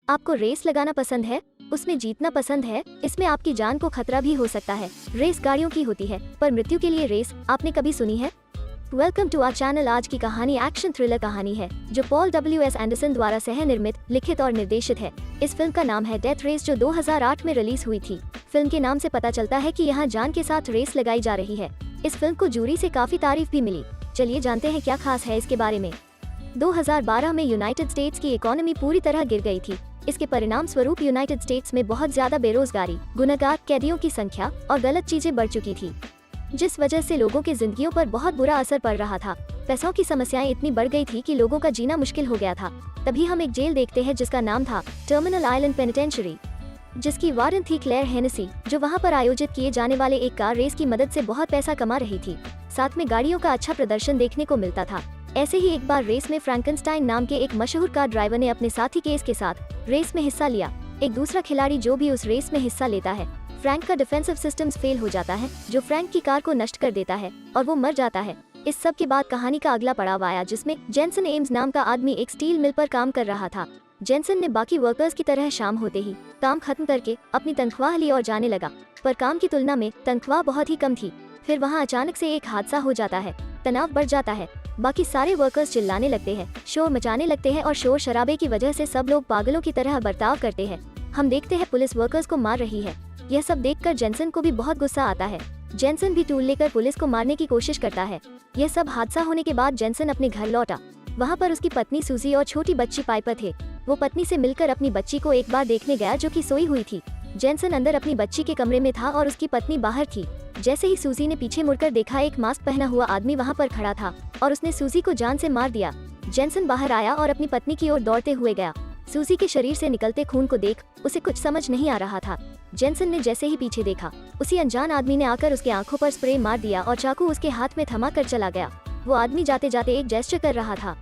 आपको रेस लगाना पसंद है? उसमें जीतना पसंद है? इसमें आपकी जान को खतरा भी हो सकता है। रेस गाड़ियों की होती है, पर मृत्यु के लिए रेस आपने कभी सुनी है? Welcome to our channel. आज की कहानी एक्शन थ्रिलर कहानी है जो पॉल W.S. एंडरसन द्वारा सह निर्मित, लिखित और निर्देशित है। इस फिल्म का नाम है डेथ रेस, जो 2008 में रिलीज हुई थी। फिल्म के नाम से पता चलता है कि यहाँ जान के साथ रेस लगाई जा रही है। इस फिल्म को जूरी से काफी तारीफ भी मिली। चलिए जानते हैं क्या खास है इसके बारे में। 2012 में यूनाइटेड स्टेट्स की इकोनॉमी पूरी तरह गिर गई थी। इसके परिणाम स्वरूप यूनाइटेड स्टेट्स में बहुत ज्यादा बेरोजगारी, गुनहगार, कैदियों की संख्या और गलत चीजें बढ़ चुकी थी, जिस वजह से लोगों की जिंदगियों पर बहुत बुरा असर पड़ रहा था। पैसों की समस्याएं इतनी बढ़ गई थी कि लोगों का जीना मुश्किल हो गया था। तभी हम एक जेल देखते हैं जिसका नाम था टर्मिनल आइलैंड पेनिटेंशियरी, जिसकी वार्डन थी क्लेयर हेनेसी, जो वहां पर आयोजित किए जाने वाले एक कार रेस की मदद से बहुत पैसा कमा रही थी। साथ में गाड़ियों का अच्छा प्रदर्शन देखने को मिलता था। ऐसे ही एक बार रेस में फ्रैंकनस्टाइन नाम के एक मशहूर कार ड्राइवर ने अपने साथी केस के साथ रेस में हिस्सा लिया। एक दूसरा खिलाड़ी जो भी उस रेस में हिस्सा लेता है, फ्रैंक का डिफेंसिव सिस्टम्स फेल हो जाता है, जो फ्रैंक की कार को नष्ट कर देता है और वो मर जाता है। इस सब के बाद कहानी का अगला पड़ाव आया, जिसमें जेनसन एम्स नाम का आदमी एक स्टील मिल पर काम कर रहा था। जेनसन ने बाकी वर्कर्स की तरह शाम होते ही काम खत्म करके अपनी तनख्वाह ली और जाने लगा, पर काम की तुलना में तनख्वाह बहुत ही कम थी। फिर वहाँ अचानक से एक हादसा हो जाता है, तनाव बढ़ जाता है। बाकी सारे वर्कर्स चिल्लाने लगते हैं, शोर मचाने लगते हैं और शोर शराबे की वजह से सब लोग पागलों की तरह बर्ताव करते हैं। हम देखते हैं पुलिस वर्कर्स को मार रही है। यह सब देखकर जेनसन को भी बहुत गुस्सा आता है। जेनसन भी टूल लेकर पुलिस को मारने की कोशिश करता है। यह सब हादसा होने के बाद जेनसन अपने घर लौटा। वहाँ पर उसकी पत्नी सूजी और छोटी बच्ची पाइपर थे। वो पत्नी से मिलकर अपनी बच्ची को एक बार देखने गया, जो कि सोई हुई थी। जेनसन अंदर अपनी बच्ची के कमरे में था और उसकी पत्नी बाहर थी। जैसे ही सूजी ने पीछे मुड़कर देखा, एक मास्क पहना हुआ आदमी वहाँ पर खड़ा था और उसने सूजी को जान से मार दिया। जेनसन बाहर आया और अपनी पत्नी की ओर दौड़ते हुए गया। सूजी के शरीर से निकलते खून को देख उसे कुछ समझ नहीं आ रहा था। जेनसन ने जैसे ही पीछे देखा, उसी अनजान आदमी ने आकर उसके आंखों पर स्प्रे मार दिया और चाकू उसके हाथ में थमा कर चला गया। वो आदमी जाते जाते एक जेस्चर कर रहा था,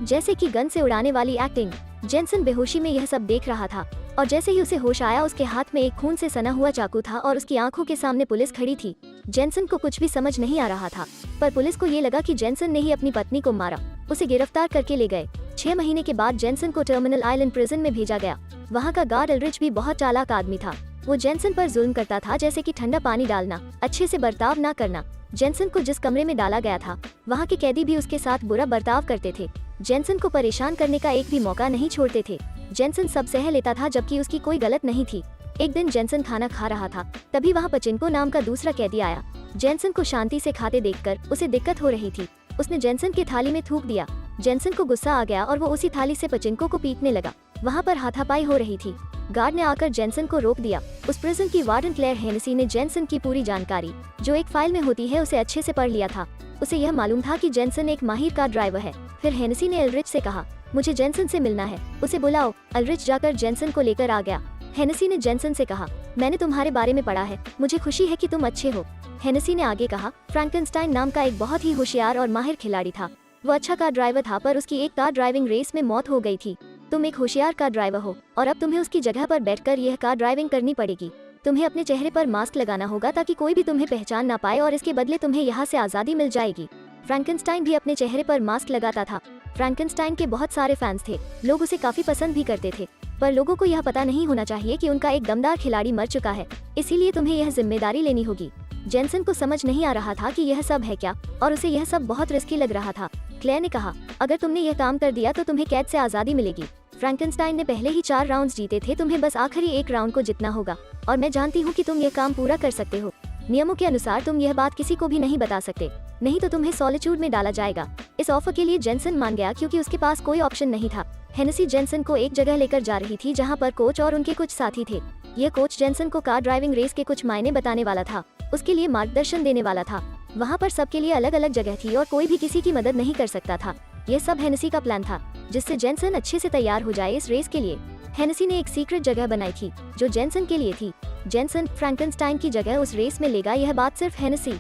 जैसे कि गन से उड़ाने वाली एक्टिंग। जेनसन बेहोशी में यह सब देख रहा था और जैसे ही उसे होश आया, उसके हाथ में एक खून से सना हुआ चाकू था और उसकी आंखों के सामने पुलिस खड़ी थी। जेनसन को कुछ भी समझ नहीं आ रहा था, पर पुलिस को ये लगा कि जेनसन ने ही अपनी पत्नी को मारा। उसे गिरफ्तार करके ले गए। 6 महीने के बाद जेनसन को टर्मिनल आइलैंड प्रिजन में भेजा गया। वहाँ का गार्ड एल्ड्रिच भी बहुत चालाक आदमी था। वो जेनसन पर जुल्म करता था, जैसे कि ठंडा पानी डालना, अच्छे से बर्ताव न करना। जेनसन को जिस कमरे में डाला गया था, वहाँ के कैदी भी उसके साथ बुरा बर्ताव करते थे। जेनसन को परेशान करने का एक भी मौका नहीं छोड़ते थे। जेनसन सब सह लेता था, जबकि उसकी कोई गलत नहीं थी। एक दिन जेनसन खाना खा रहा था, तभी वहाँ पचिनको नाम का दूसरा कैदी आया। जेनसन को शांति से खाते देखकर उसे दिक्कत हो रही थी। उसने जेनसन की थाली में थूक दिया। जेनसन को गुस्सा आ गया और वो उसी थाली से पचिनको को पीटने लगा। वहाँ पर हाथापाई हो रही थी। गार्ड ने आकर जेनसन को रोक दिया। उस प्रिजन की वार्डन क्लेयर हेनेसी ने जेनसन की पूरी जानकारी, जो एक फाइल में होती है, उसे अच्छे से पढ़ लिया था। उसे यह मालूम था कि जेनसन एक माहिर कार ड्राइवर है। फिर हेनेसी ने एल्ड्रिच से कहा, मुझे जेनसन से मिलना है, उसे बुलाओ। एल्ड्रिच जाकर जेनसन को लेकर आ गया। हेनेसी ने जेनसन से कहा, मैंने तुम्हारे बारे में पढ़ा है, मुझे खुशी है कि तुम अच्छे हो। हेनेसी ने आगे कहा, फ्रैंकनस्टाइन नाम का एक बहुत ही होशियार और माहिर खिलाड़ी था। वो अच्छा कार ड्राइवर था, पर उसकी एक कार ड्राइविंग रेस में मौत हो गई थी। तुम एक होशियार कार ड्राइवर हो और अब तुम्हें उसकी जगह पर बैठकर यह कार ड्राइविंग करनी पड़ेगी। तुम्हें अपने चेहरे पर मास्क लगाना होगा ताकि कोई भी तुम्हें पहचान ना पाए, और इसके बदले तुम्हें यहाँ से आज़ादी मिल जाएगी। फ्रैंकनस्टाइन भी अपने चेहरे पर मास्क लगाता था। फ्रैंकनस्टाइन के बहुत सारे फैंस थे। लोग उसे काफी पसंद भी करते थे, पर लोगों को यह पता नहीं होना चाहिए कि उनका एक दमदार खिलाड़ी मर चुका है। इसीलिए तुम्हें यह जिम्मेदारी लेनी होगी। जेनसन को समझ नहीं आ रहा था कि यह सब है क्या, और उसे यह सब बहुत रिस्की लग रहा था। क्लेयर ने कहा, अगर तुमने यह काम कर दिया तो तुम्हें कैद से आज़ादी मिलेगी। फ्रैंकनस्टाइन ने पहले ही 4 राउंड्स जीते थे, तुम्हें बस आखिरी एक राउंड को जीतना होगा, और मैं जानती हूँ कि तुम यह काम पूरा कर सकते हो। नियमों के अनुसार तुम यह बात किसी को भी नहीं बता सकते, नहीं तो तुम्हें सॉलिट्यूड में डाला जाएगा। इस ऑफर के लिए जेनसन मान गया, क्योंकि उसके पास कोई ऑप्शन नहीं था। हेनेसी जेनसन को एक जगह लेकर जा रही थी, जहाँ पर कोच और उनके कुछ साथी थे। यह कोच जेनसन को कार ड्राइविंग रेस के कुछ मायने बताने वाला था, उसके लिए मार्गदर्शन देने वाला था। वहाँ पर सबके लिए अलग अलग जगह थी और कोई भी किसी की मदद नहीं कर सकता था। यह सब हेनेसी का प्लान था, जिससे जेनसन अच्छे से तैयार हो जाए इस रेस के लिए। हेनेसी ने एक सीक्रेट जगह बनाई थी, जो जेनसन के लिए थी। जेनसन फ्रैंकनस्टाइन की जगह उस रेस में लेगा, यह बात सिर्फ हेनेसी,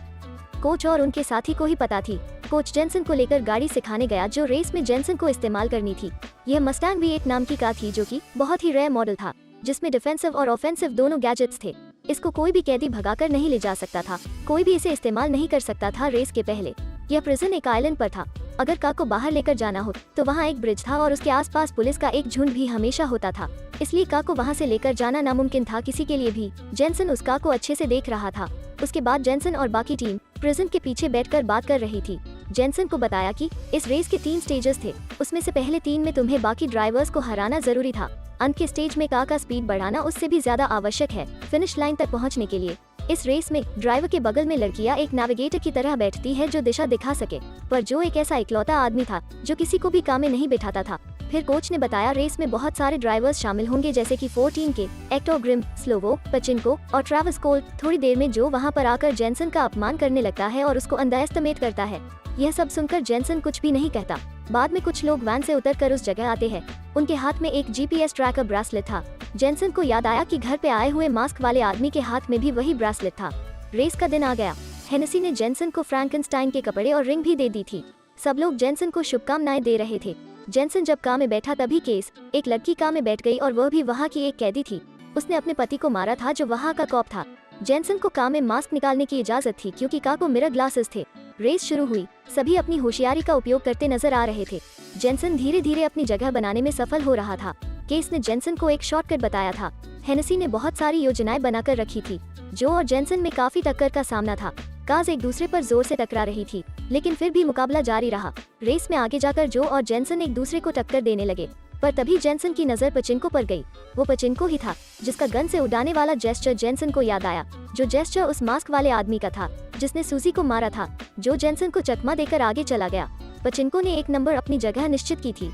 कोच और उनके साथी को ही पता थी। कोच जेनसन को लेकर गाड़ी सिखाने गया, जो रेस में जेनसन को इस्तेमाल करनी थी। यह मस्टैंग V8 नाम की कार थी, जो कि बहुत ही रेयर मॉडल था, जिसमें डिफेंसिव और ऑफेंसिव दोनों गैजेट्स थे। इसको कोई भी कैदी भगाकर नहीं ले जा सकता था, कोई भी इसे इस्तेमाल नहीं कर सकता था रेस के पहले। यह प्रिजन एक आइलैंड पर था। अगर का को बाहर लेकर जाना हो तो वहाँ एक ब्रिज था और उसके आसपास पुलिस का एक झुंड भी हमेशा होता था, इसलिए का को वहाँ से लेकर जाना नामुमकिन था किसी के लिए भी। जेनसन उस का को अच्छे से देख रहा था। उसके बाद जेनसन और बाकी टीम प्रिजन के पीछे बैठकर बात कर रही थी। जेनसन को बताया कि इस रेस के 3 स्टेजेस थे, उसमें से पहले 3 में तुम्हें बाकी ड्राइवर्स को हराना जरूरी था। अंत के स्टेज में का स्पीड बढ़ाना उससे भी ज्यादा आवश्यक है फिनिश लाइन तक पहुंचने के लिए। इस रेस में ड्राइवर के बगल में लड़कियां एक नेविगेटर की तरह बैठती है जो दिशा दिखा सके, पर जो एक ऐसा इकलौता आदमी था जो किसी को भी काम में नहीं बिठाता था। फिर कोच ने बताया रेस में बहुत सारे ड्राइवर्स शामिल होंगे, जैसे कि 14 के एक्टर ग्रिम, स्लोवो, पचिनको और ट्रेविस कोल। थोड़ी देर में जो वहां पर आकर जेनसन का अपमान करने लगता है और उसको अंडरएस्टिमेट करता है। यह सब सुनकर जेनसन कुछ भी नहीं कहता। बाद में कुछ लोग वैन से उतरकर उस जगह आते हैं। उनके हाथ में एक GPS ट्रैकर ब्रेसलेट था। जेनसन को याद आया कि घर पे आए हुए मास्क वाले आदमी के हाथ में भी वही ब्रेसलेट था। रेस का दिन आ गया। हेनेसी ने जेनसन को फ्रैंकनस्टाइन के कपड़े और रिंग भी दे दी थी। सब लोग जेनसन को शुभकामनाएं दे रहे थे। जेनसन जब कार में बैठा तभी केस एक लड़की कार में बैठ गई और वह भी वहाँ की एक कैदी थी। उसने अपने पति को मारा था जो वहाँ का कॉप था। जेनसन को कार में मास्क निकालने की इजाजत थी क्योंकि कार को मिरर ग्लासेस थे। रेस शुरू हुई। सभी अपनी होशियारी का उपयोग करते नजर आ रहे थे। जेनसन धीरे धीरे अपनी जगह बनाने में सफल हो रहा था। केस ने जेनसन को एक शॉर्टकट बताया था। हेनेसी ने बहुत सारी योजनाएं बनाकर रखी थी। जो और जेनसन में काफी टक्कर का सामना था। कार्स एक दूसरे पर जोर से टकरा रही थी, लेकिन फिर भी मुकाबला जारी रहा। रेस में आगे जाकर जो और जेनसन एक दूसरे को टक्कर देने लगे, पर तभी जेनसन की नजर पचिनको पर गई। वो पचिनको ही था जिसका गन से उड़ाने वाला जेस्चर जेनसन को याद आया, जो जेस्चर उस मास्क वाले आदमी का था जिसने सूजी को मारा था। जो जेनसन को चकमा देकर आगे चला गया। पचिनको ने एक नंबर अपनी जगह निश्चित की थी।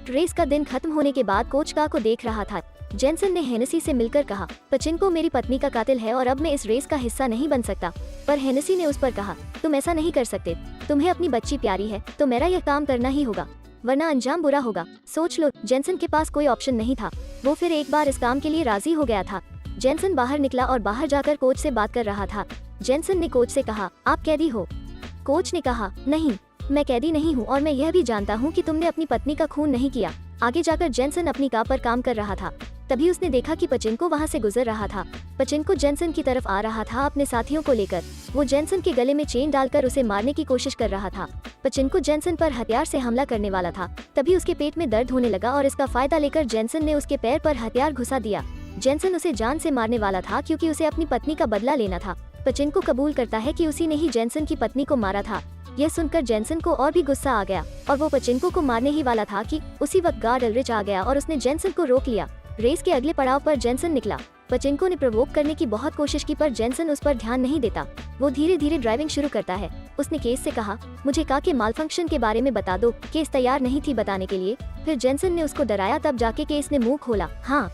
रेस का दिन खत्म होने के बाद कोच का को देख रहा था। जेनसन ने हेनेसी से मिलकर कहा, पचिनको मेरी पत्नी का कातिल है और अब मैं इस रेस का हिस्सा नहीं बन सकता। पर हेनेसी ने उस पर कहा, तुम ऐसा नहीं कर सकते। तुम्हें अपनी बच्ची प्यारी है तो मेरा यह काम करना ही होगा, वरना अंजाम बुरा होगा। सोच लो, जेनसन के पास कोई ऑप्शन नहीं था। वो फिर एक बार इस काम के लिए राजी हो गया था। जेनसन बाहर निकला और बाहर जाकर कोच से बात कर रहा था। जेनसन ने कोच से कहा, आप कैदी हो? कोच ने कहा, नहीं, मैं कैदी नहीं हूँ और मैं यह भी जानता हूँ कि तुमने अपनी पत्नी का खून नहीं किया। आगे जाकर जेनसन अपनी कार पर काम कर रहा था। तभी उसने देखा कि पचिनको वहाँ से गुजर रहा था। पचिनको जेनसन की तरफ आ रहा था अपने साथियों को लेकर। वो जेनसन के गले में चेन डालकर उसे मारने की कोशिश कर रहा था। पचिनको जेनसन पर हथियार से हमला करने वाला था। तभी उसके पेट में दर्द होने लगा और इसका फायदा लेकर जेनसन ने उसके पैर पर हथियार घुसा दिया। जेनसन उसे जान से मारने वाला था क्योंकि उसे अपनी पत्नी का बदला लेना था। पचिनको कबूल करता है कि उसी ने ही जेनसन की पत्नी को मारा था। यह सुनकर जेनसन को और भी गुस्सा आ गया और वो पचिनको को मारने ही वाला था कि उसी वक्त गार्ड एल्रिच आ गया और उसने जेनसन को रोक लिया। रेस के अगले पड़ाव पर जेनसन निकला। पचिनको ने प्रोवोक करने की बहुत कोशिश की पर जेनसन उस पर ध्यान नहीं देता। वो धीरे धीरे ड्राइविंग शुरू करता है। उसने केस से कहा, मुझे कार के मालफंक्शन के बारे में बता दो। केस तैयार नहीं थी बताने के लिए। फिर जेनसन ने उसको डराया, तब जाके केस ने मुंह खोला, हाँ,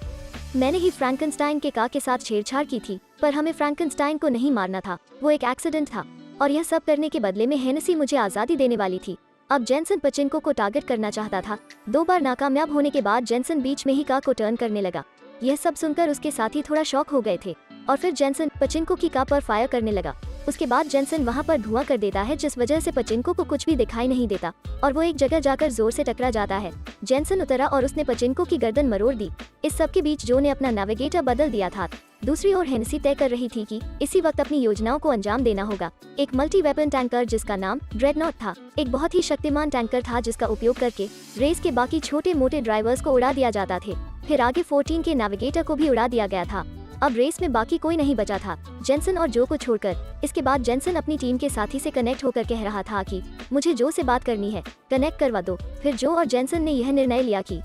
मैंने ही फ्रैंकनस्टाइन के कार के साथ छेड़छाड़ की थी, पर हमें फ्रैंकनस्टाइन को नहीं मारना था, वो एक एक्सीडेंट था और यह सब करने के बदले में हेनेसी मुझे आजादी देने वाली थी। अब जेनसन पचिनको को टारगेट करना चाहता था। 2 बार नाकामयाब होने के बाद जेनसन बीच में ही कार को टर्न करने लगा। यह सब सुनकर उसके साथी थोड़ा शॉक हो गए थे और फिर जेनसन पचिनको की कार पर फायर करने लगा। उसके बाद जेनसन वहां पर धुआं कर देता है, जिस वजह से पचिनको को कुछ भी दिखाई नहीं देता और वो एक जगह जाकर जोर से टकरा जाता है। जेनसन उतरा और उसने पचिनको की गर्दन मरोड़ दी। इस सब के बीच जो ने अपना नेविगेटर बदल दिया था। दूसरी ओर हेनेसी तय कर रही थी कि इसी वक्त अपनी योजनाओं को अंजाम देना होगा। एक मल्टी वेपन टैंकर जिसका नाम ड्रेडनॉट था, एक बहुत ही शक्तिमान टैंकर था जिसका उपयोग करके रेस के बाकी छोटे मोटे ड्राइवर्स को उड़ा दिया जाता थे। फिर आगे 14 के नेविगेटर को भी उड़ा दिया गया था। अब रेस में बाकी कोई नहीं बचा था, जेनसन और जो को छोड़कर। इसके बाद जेनसन अपनी टीम के साथी से कनेक्ट होकर कह रहा था कि मुझे जो से बात करनी है, कनेक्ट करवा दो। फिर जो और जेनसन ने यह निर्णय लिया कि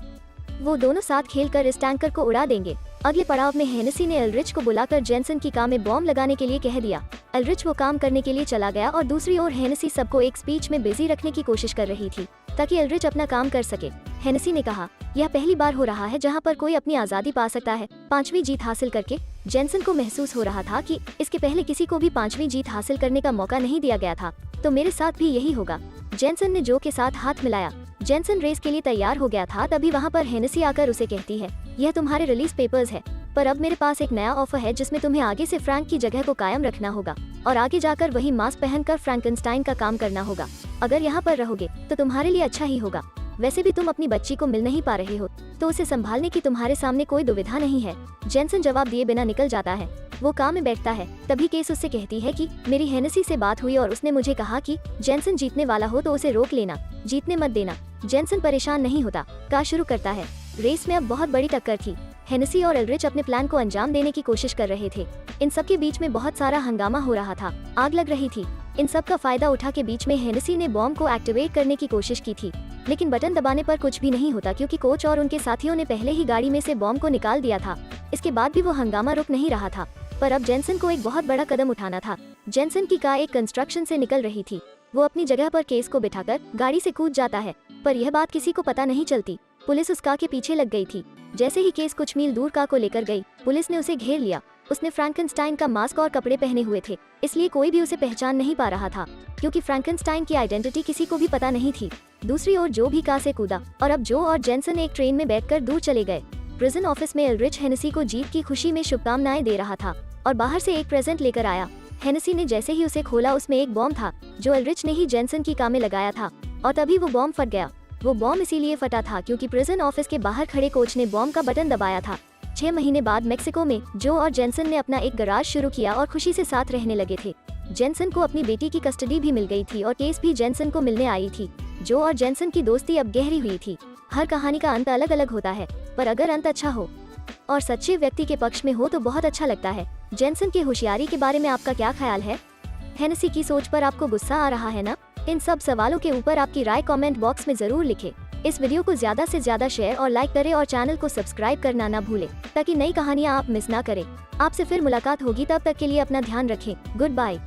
वो दोनों साथ खेलकर इस टैंकर को उड़ा देंगे। अगले पड़ाव में हेनेसी ने एल्रिच को बुलाकर जेनसन की कार में बॉम्ब लगाने के लिए कह दिया। एल्रिच वो काम करने के लिए चला गया और दूसरी ओर हेनेसी सबको एक स्पीच में बिजी रखने की कोशिश कर रही थी ताकि एल्रिच अपना काम कर सके। हेनेसी ने कहा, यह पहली बार हो रहा है जहां पर कोई अपनी आजादी पा सकता है 5वीं जीत हासिल करके। जेनसन को महसूस हो रहा था कि इसके पहले किसी को भी 5वीं जीत हासिल करने का मौका नहीं दिया गया था, तो मेरे साथ भी यही होगा। जेनसन ने जो के साथ हाथ मिलाया। जेनसन रेस के लिए तैयार हो गया था। तभी वहाँ पर हेनेसी आकर उसे कहती है, यह तुम्हारे रिलीज पेपर्स है, पर अब मेरे पास एक नया ऑफर है जिसमें तुम्हें आगे से फ्रैंक की जगह को कायम रखना होगा और आगे जाकर वही मास्क पहनकर फ्रैंकनस्टाइन का काम करना होगा। अगर यहाँ पर रहोगे तो तुम्हारे लिए अच्छा ही होगा। वैसे भी तुम अपनी बच्ची को मिल नहीं पा रहे हो, तो उसे संभालने की तुम्हारे सामने कोई दुविधा नहीं है। जेनसन जवाब दिए बिना निकल जाता है। वो कार में बैठता है। तभी केस उससे कहती है कि मेरी हेनेसी से बात हुई और उसने मुझे कहा कि जेनसन जीतने वाला हो तो उसे रोक लेना, जीतने मत देना। जेनसन परेशान नहीं होता, कार शुरू करता है। रेस में अब बहुत बड़ी टक्कर थी। हेनेसी और एल्ड्रिच अपने प्लान को अंजाम देने की कोशिश कर रहे थे। इन सब के बीच में बहुत सारा हंगामा हो रहा था, आग लग रही थी। इन सब का फायदा उठा के बीच में हेनेसी ने बॉम्ब को एक्टिवेट करने की कोशिश की थी, लेकिन बटन दबाने पर कुछ भी नहीं होता क्योंकि कोच और उनके साथियों ने पहले ही गाड़ी में से बॉम्ब को निकाल दिया था। इसके बाद भी वो हंगामा रुक नहीं रहा था, पर अब जेनसन को एक बहुत बड़ा कदम उठाना था। जेनसन की कार एक कंस्ट्रक्शन से निकल रही थी। वो अपनी जगह पर केस को बिठाकर गाड़ी से कूद जाता है, पर यह बात किसी को पता नहीं चलती। पुलिस उस कार के पीछे लग गई थी। जैसे ही केस कुछ मील दूर कार को लेकर गई, पुलिस ने उसे घेर लिया। उसने फ्रैंकनस्टाइन का मास्क और कपड़े पहने हुए थे, इसलिए कोई भी उसे पहचान नहीं पा रहा था, क्योंकि फ्रैंकनस्टाइन की आइडेंटिटी किसी को भी पता नहीं थी। दूसरी ओर जो भी कार से कूदा और अब जो और जेनसन एक ट्रेन में बैठकर दूर चले गए। प्रिजन ऑफिस में एल्ड्रिच हेनेसी को जीत की खुशी में शुभकामनाएं दे रहा था और बाहर से एक प्रेजेंट लेकर आया। हेनेसी ने जैसे ही उसे खोला, उसमें एक बॉम्ब था जो एल्ड्रिच ने ही जेनसन की कार में लगाया था, और तभी वो बॉम्ब फट गया। वो बॉम्ब इसीलिए फटा था क्योंकि प्रिजन ऑफिस के बाहर खड़े कोच ने बॉम्ब का बटन दबाया था। 6 महीने बाद मेक्सिको में जो और जेनसन ने अपना एक गैराज शुरू किया और खुशी से साथ रहने लगे थे। जेनसन को अपनी बेटी की कस्टडी भी मिल गई थी और केस भी जेनसन को मिलने आई थी। जो और जेनसन की दोस्ती अब गहरी हुई थी। हर कहानी का अंत अलग अलग होता है, पर अगर अंत अच्छा हो और सच्चे व्यक्ति के पक्ष में हो तो बहुत अच्छा लगता है। जेनसन की होशियारी के बारे में आपका क्या ख्याल है? हेनेसी की सोच पर आपको गुस्सा आ रहा है ना? इन सब सवालों के ऊपर आपकी राय कमेंट बॉक्स में जरूर लिखें। इस वीडियो को ज्यादा से ज्यादा शेयर और लाइक करें और चैनल को सब्सक्राइब करना ना भूलें, ताकि नई कहानियाँ आप मिस ना करें। आपसे फिर मुलाकात होगी, तब तक के लिए अपना ध्यान रखें। Good bye.